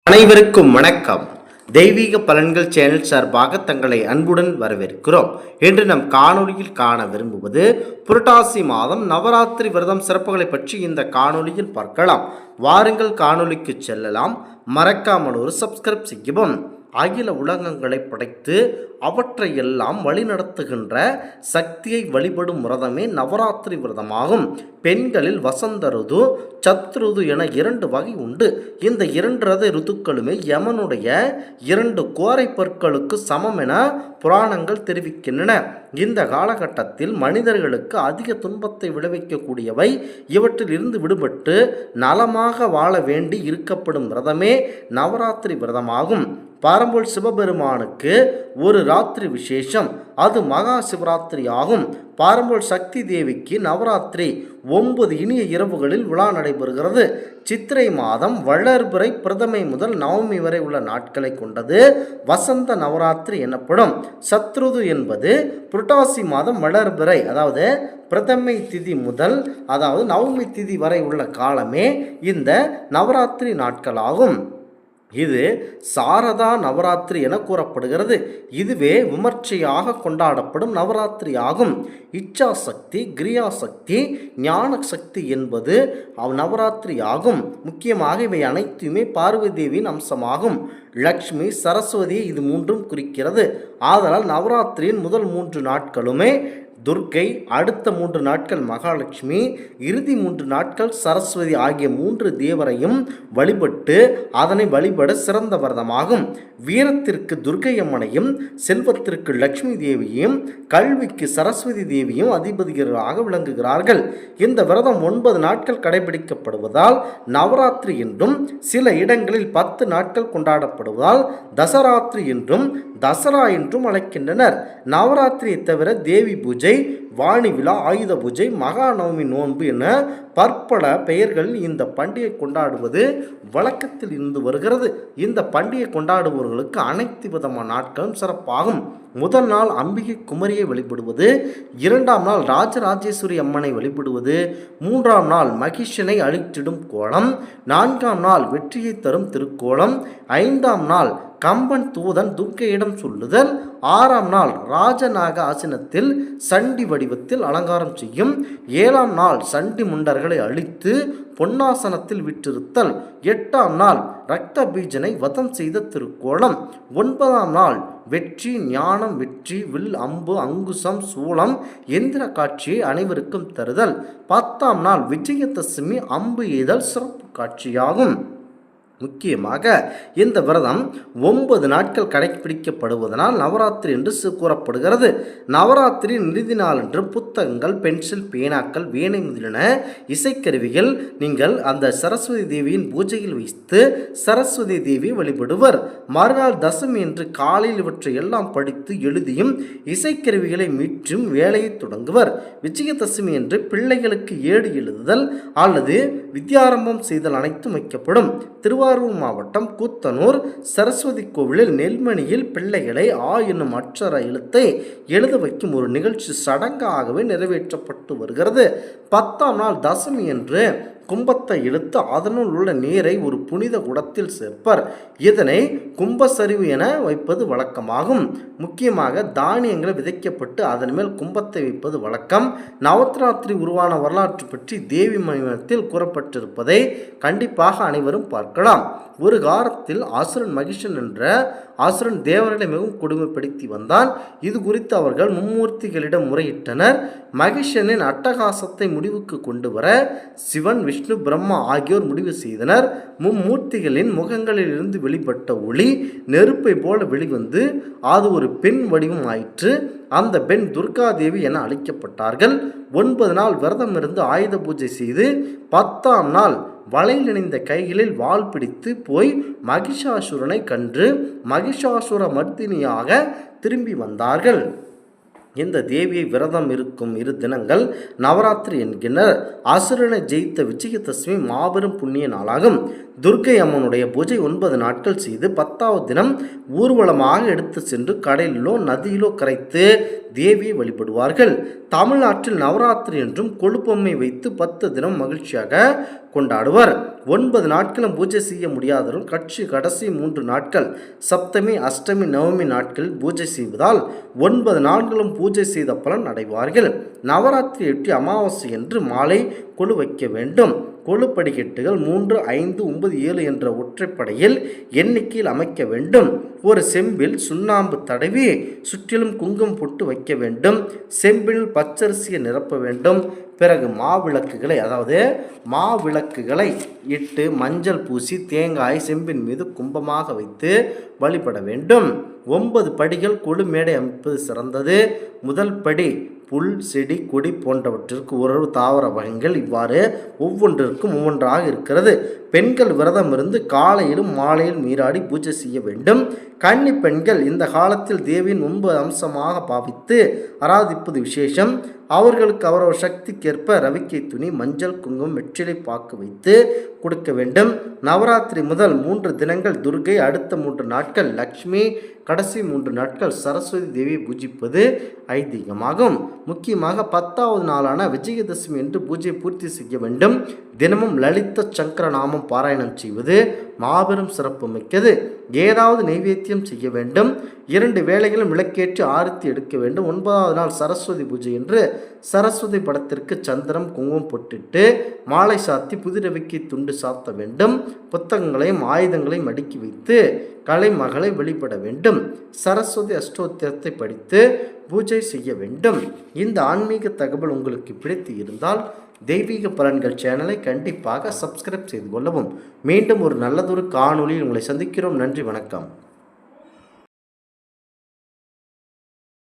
அனைவருக்கும் வணக்கம். தெய்வீக பலன்கள் சேனல் சார்பாக தங்களை அன்புடன் வரவேற்கிறோம். இன்று நம் காணொளியில் காண விரும்புவது புரட்டாசி மாதம் நவராத்திரி விரதம் சிறப்புகளை பற்றி இந்த காணொளியில் பார்க்கலாம். வாருங்கள் காணொளிக்கு செல்லலாம். மறக்காமல் ஒரு சப்ஸ்கிரைப் செய்யவும். அகில உலகங்களை படைத்து அவற்றையெல்லாம் வழிநடத்துகின்ற சக்தியை வழிபடும் விரதமே நவராத்திரி விரதமாகும். பெண்களில் வசந்த ருது, சத்ருது என 2 வகை உண்டு. இந்த 2 ருதுக்களுமே யமனுடைய 2 கோரை பற்களுக்கு சமம் என புராணங்கள் தெரிவிக்கின்றன. இந்த காலகட்டத்தில் மனிதர்களுக்கு அதிக துன்பத்தை விளைவிக்கக்கூடியவை. இவற்றில் இருந்து விடுபட்டு நலமாக வாழ வேண்டி இருக்கப்படும் விரதமே நவராத்திரி விரதமாகும். பாரம்பரிய சிவபெருமானுக்கு ஒரு ராத்திரி விசேஷம், அது மகா சிவராத்திரி ஆகும். பாரம்பரிய சக்தி தேவிக்கு நவராத்திரி 9 இனிய இரவுகளில் விழா நடைபெறுகிறது. சித்திரை மாதம் வளர்பிறை பிரதமை முதல் நவமி வரை உள்ள நாட்களை கொண்டது வசந்த நவராத்திரி எனப்படும். சத்ருது என்பது புரட்டாசி மாதம் வளர்பிறை அதாவது பிரதமை திதி முதல் நவமி திதி வரை உள்ள காலமே இந்த நவராத்திரி நாட்களாகும். இது சாரதா நவராத்திரி என கூறப்படுகிறது. இதுவே விமர்சையாக கொண்டாடப்படும் நவராத்திரி ஆகும். இச்சா சக்தி, கிரியா சக்தி, ஞான சக்தி என்பது நவராத்திரி ஆகும். முக்கியமாக இவை அனைத்துமே பார்வதி தேவியின் அம்சமாகும். லக்ஷ்மி, சரஸ்வதி இது மூன்றும் குறிக்கிறது. ஆதலால் நவராத்திரியின் முதல் 3 நாட்களுமே துர்க்கை, அடுத்த 3 நாட்கள் மகாலட்சுமி, இறுதி 3 நாட்கள் சரஸ்வதி ஆகிய 3 தேவரையும் வழிபட்டு அதனை வழிபட சிறந்த விரதமாகும். வீரத்திற்கு துர்க்கை அம்மனையும், செல்வத்திற்கு லட்சுமி தேவியும், கல்விக்கு சரஸ்வதி தேவியும் அதிபதிகளாக விளங்குகிறார்கள். இந்த விரதம் 9 நாட்கள் கடைபிடிக்கப்படுவதால் நவராத்திரி என்றும், சில இடங்களில் 10 நாட்கள் கொண்டாடப்படுவதால் தசராத்திரி என்றும், தசரா என்றும் அழைக்கின்றனர். நவராத்திரியை தவிர தேவி பூஜை, வாணி விழா, ஆயுத பூஜை, மகாநவமி நோன்பு என பற்பல பெயர்களில் இந்த பண்டிகை கொண்டாடுவது வழக்கத்தில் இருந்து வருகிறது. இந்த பண்டிகை கொண்டாடுபவர்களுக்கு அனைத்து விதமான நாட்களும் சிறப்பாகும். முதல் நாள் அம்பிகை குமரியை வழிபடுவது, 2ஆம் நாள் ராஜராஜேஸ்வரி அம்மனை வழிபடுவது, 3ஆம் நாள் மகிஷனை அழித்திடும் கோலம், 4ஆம் நாள் வெற்றியை தரும் திருக்கோலம், 5ஆம் நாள் கம்பன் தூதன் துர்க்கையிடம் சொல்லுதல், 6ஆம் நாள் ராஜநாக ஆசனத்தில் சண்டி வடிவத்தில் அலங்காரம் செய்யும், 7ஆம் நாள் சண்டி முண்டர்களை அழித்து பொன்னாசனத்தில் விட்டிருத்தல், 8ஆம் நாள் இரத்த பீஜனை வதம் செய்த திருக்கோலம், 9ஆம் நாள் வெற்றி, ஞானம், வெற்றி, வில், அம்பு, அங்குசம், சூளம், எந்திர காட்சியை அனைவருக்கும் தருதல், 10ஆம் நாள் விஜயதசமி அம்பு எய்தல் சிறப்பு காட்சியாகும். முக்கியமாக இந்த விரதம் 9 நாட்கள் கடைபிடிக்கப்படுவதனால் நவராத்திரி என்று கூறப்படுகிறது. நவராத்திரி இறுதி நாளன்று புத்தகங்கள், பென்சில், பேனாக்கள், வீணை முதலின இசைக்கருவிகள் நீங்கள் அந்த சரஸ்வதி தேவியின் பூஜையில் வைத்து சரஸ்வதி தேவி வழிபடுவர். மறுநாள் தசமி என்று காலையில் இவற்றை எல்லாம் படித்து எழுதியும் இசைக்கருவிகளை மீட்டும் வேலையை தொடங்குவர். விஜயதசமி என்று பிள்ளைகளுக்கு ஏடு எழுதுதல் அல்லது வித்யாரம்பம் செய்தல் அனைத்தும் வைக்கப்படும். திருவாரூர் மாவட்டம் கூத்தனூர் சரஸ்வதி கோவிலில் நெல்மணியில் பிள்ளைகளை ஆ என்னும் அட்சர எழுத்தை எழுத வைக்கும் ஒரு நிகழ்ச்சி சடங்காகவே நிறைவேற்றப்பட்டு வருகிறது. 10ஆம் நாள் தசமி என்று கும்பத்தை இழுத்து அதனுள் உள்ள நீரை ஒரு புனித குடத்தில் சேர்ப்பர். இதனை கும்பசரிவு என வைப்பது வழக்கமாகும். முக்கியமாக தானியங்கள் விதைக்கப்பட்டு அதன் மேல் கும்பத்தை வைப்பது வழக்கம். நவராத்திரி உருவான வரலாற்று பற்றி தேவி மணிமத்தில் கூறப்பட்டிருப்பதை கண்டிப்பாக அனைவரும் பார்க்கலாம். ஒரு காலத்தில் அசுரன் மகிஷன் என்ற அசுரன் தேவர்களை மிகவும் கொடுமைப்படுத்தி வந்தான். இது குறித்து அவர்கள் மும்மூர்த்திகளிடம் முறையிட்டனர். மகிஷனின் அட்டகாசத்தை முடிவுக்கு கொண்டு வர சிவன், விஷ்ணு, பிரம்மா ஆகியோர் முடிவு செய்தனர். மும்மூர்த்திகளின் முகங்களில் இருந்து வெளிப்பட்ட ஒளி நெருப்பை போல வெளிவந்து அது ஒரு பெண் வடிவம் ஆயிற்று. அந்த பெண் துர்காதேவி என அழைக்கப்பட்டார்கள். 9 நாள் விரதம் இருந்து ஆயுத பூஜை செய்து 10ஆம் நாள் வலையில் இணைந்த கைகளில் வாள் பிடித்து போய் மகிஷாசுரனை கன்று மகிஷாசுர மர்தினியாக திரும்பி வந்தார்கள். இந்த தேவியை விரதம் இருக்கும் 2 தினங்கள் நவராத்திரி என்கின்றனர். அசுரனை ஜெயித்த விஜயதசமி மாபெரும் புண்ணிய நாளாகும். துர்க்கை அம்மனுடைய பூஜை 9 நாட்கள் செய்து 10ஆவது தினம் ஊர்வலமாக எடுத்து சென்று கடலிலோ நதியிலோ கரைத்து தேவியை வழிபடுவார்கள். தமிழ்நாட்டில் நவராத்திரி என்றும் கொழுப்பம்மை வைத்து 10 தினம் மகிழ்ச்சியாக கொண்டாடுவர். 9 நாட்களும் பூஜை செய்ய முடியாதவர்கள் கடைசி 3 நாட்கள் சப்தமி, அஷ்டமி, நவமி நாட்களில் பூஜை செய்வதால் 9 நாட்களும் பூஜை செய்த பலன் அடைவார்கள். நவராத்திரியொட்டி அமாவாசை என்று மாலை கொலு வைக்க வேண்டும். கொலு படிக்கட்டுகள் 3, 5, 9, 7 என்ற ஒற்றைப்படையில் எண்ணிக்கையில் அமைக்க வேண்டும். ஒரு செம்பில் சுண்ணாம்பு தடவி சுற்றிலும் குங்குமம் போட்டு வைக்க வேண்டும். செம்பில் பச்சரிசியை நிரப்ப வேண்டும். பிறகு மாவிளக்குகளை இட்டு மஞ்சள் பூசி தேங்காய் செம்பின் மீது கும்பமாக வைத்து வழிபட வேண்டும். 9 படிகள் கொலு மேடை அமைப்பது சிறந்தது. முதல் படி புல், செடி, கொடி போன்றவற்றிற்கு ஒரு தாவர வகைகள் இவ்வாறு ஒவ்வொன்றிற்கும் ஒவ்வொன்றாக இருக்கிறது. பெண்கள் விரதம் இருந்து காலையிலும் மாலையிலும் நீராடி பூஜை செய்ய வேண்டும். கன்னி பெண்கள் இந்த காலத்தில் தேவியின் 9 அம்சமாக பாவித்து ஆராதிப்பது விசேஷம். அவர்களுக்கு அவரவர் சக்திக்கேற்ப ரவிக்கை துணி, மஞ்சள், குங்குமம், வெற்றிலை பாக்கு வைத்து கொடுக்க வேண்டும். நவராத்திரி முதல் 3 தினங்கள் துர்கை, அடுத்த 3 நாட்கள் லக்ஷ்மி, கடைசி 3 நாட்கள் சரஸ்வதி தேவியை பூஜிப்பது ஐதீகமாகும். முக்கியமாக 10வது நாளான விஜயதசமி என்று பூஜை பூர்த்தி செய்ய வேண்டும். தினமும் லலித சங்கர நாமம் பாராயணம் செய்வது மாபெரும் சிறப்பு மிக்கது. ஏதாவது நைவேத்தியம் செய்ய வேண்டும். 2 வேளைகளும் விளக்கேற்றி ஆரத்தி எடுக்க வேண்டும். 9வது நாள் சரஸ்வதி பூஜை என்று சரஸ்வதி படத்திற்கு சந்திரம், குங்குமம் பொட்டிட்டு மாலை சாத்தி புதிரவிக்கு துண்டு சாத்த வேண்டும். புத்தகங்களையும் ஆயுதங்களையும் அடுக்கி வைத்து கலைமகளை வெளிப்பட வேண்டும். சரஸ்வதி அஷ்டோத்திரத்தை படித்து பூஜை செய்ய வேண்டும். இந்த ஆன்மீக தகவல் உங்களுக்கு பிடித்து இருந்தால் தெய்வீக பலன்கள் சேனலை கண்டிப்பாக சப்ஸ்கிரைப் செய்து கொள்ளவும். மீண்டும் ஒரு நல்லதொரு காணொளியில் உங்களை சந்திக்கிறோம். நன்றி, வணக்கம்.